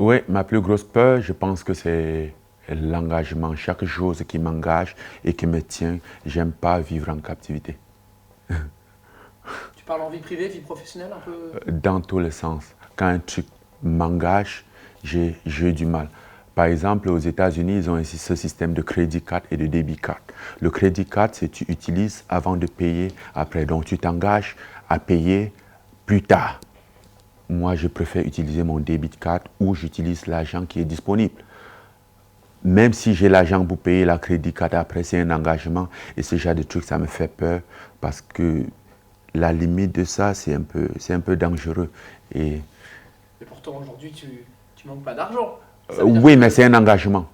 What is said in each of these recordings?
Oui, ma plus grosse peur, je pense que c'est l'engagement. Chaque chose qui m'engage et qui me tient, j'aime pas vivre en captivité. Tu parles en vie privée, vie professionnelle un peu? Dans tous les sens. Quand un truc m'engage, j'ai du mal. Par exemple, aux États-Unis, ils ont aussi ce système de crédit card et de débit card. Le crédit card, c'est tu utilises avant de payer après. Donc, tu t'engages à payer plus tard. Moi, je préfère utiliser mon débit card où j'utilise l'argent qui est disponible. Même si j'ai l'argent pour payer la crédit card après, c'est un engagement. Et ce genre de trucs, ça me fait peur parce que la limite de ça, c'est un peu dangereux. Et Mais pourtant aujourd'hui tu manques pas d'argent. Ça veut dire oui, mais que... c'est un engagement.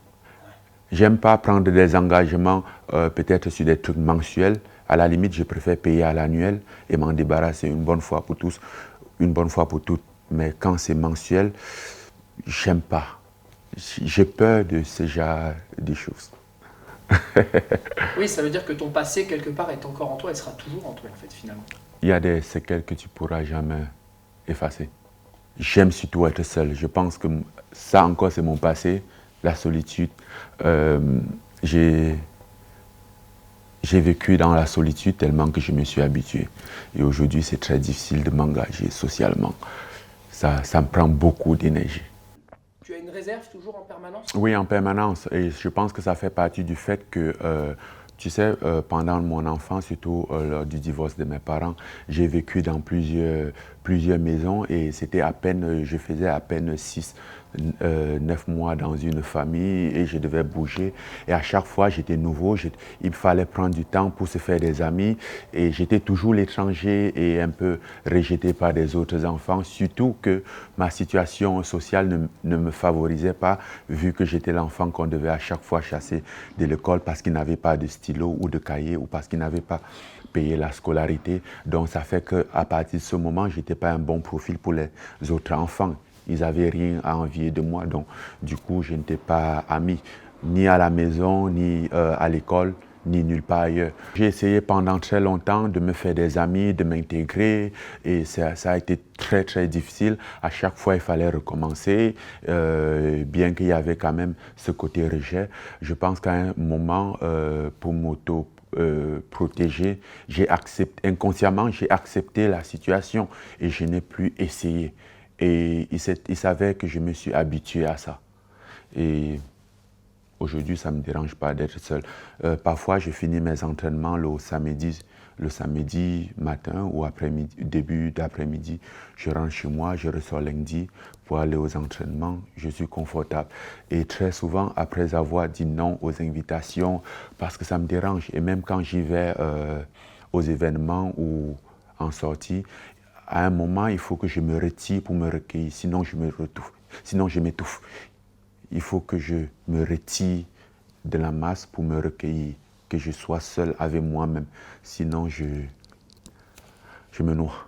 J'aime pas prendre des engagements peut-être sur des trucs mensuels. À la limite, je préfère payer à l'annuel et m'en débarrasser une bonne fois pour tous, une bonne fois pour toutes. Mais quand c'est mensuel, j'aime pas. J'ai peur de ce genre de choses. Oui, ça veut dire que ton passé quelque part est encore en toi et sera toujours en toi en fait finalement. Il y a des séquelles que tu pourras jamais effacer. J'aime surtout être seul. Je pense que ça encore, c'est mon passé, la solitude. Euh, j'ai J'ai vécu dans la solitude tellement que je me suis habitué. Et aujourd'hui, c'est très difficile de m'engager socialement. Ça me prend beaucoup d'énergie. Tu as une réserve toujours en permanence? Oui, en permanence. Et je pense que ça fait partie du fait que, tu sais, pendant mon enfance, surtout lors du divorce de mes parents, j'ai vécu dans plusieurs maisons et c'était à peine, je faisais à peine 9 mois dans une famille et je devais bouger. Et à chaque fois, j'étais nouveau, il fallait prendre du temps pour se faire des amis et j'étais toujours l'étranger et un peu rejeté par des autres enfants, surtout que ma situation sociale ne me favorisait pas vu que j'étais l'enfant qu'on devait à chaque fois chasser de l'école parce qu'il n'avait pas de stylo ou de cahier ou parce qu'il n'avait pas payé la scolarité. Donc ça fait qu'à partir de ce moment, je n'étais pas un bon profil pour les autres enfants. Ils n'avaient rien à envier de moi. Donc du coup, je n'étais pas ami ni à la maison, ni à l'école, ni nulle part ailleurs. J'ai essayé pendant très longtemps de me faire des amis, de m'intégrer et ça a été très très difficile. À chaque fois, il fallait recommencer, bien qu'il y avait quand même ce côté rejet. Je pense qu'à un moment, pour protéger, inconsciemment, j'ai accepté la situation et je n'ai plus essayé. Et il s'avère que je me suis habitué à ça. Et aujourd'hui, ça ne me dérange pas d'être seul. Parfois, je finis mes entraînements le samedi matin ou après-midi, début d'après-midi. Je rentre chez moi, je ressors lundi pour aller aux entraînements. Je suis confortable. Et très souvent, après avoir dit non aux invitations, parce que ça me dérange, et même quand j'y vais aux événements ou en sortie, à un moment, il faut que je me retire pour me recueillir, sinon je m'étouffe. Il faut que je me retire de la masse pour me recueillir, que je sois seul avec moi-même. Sinon, je me noie.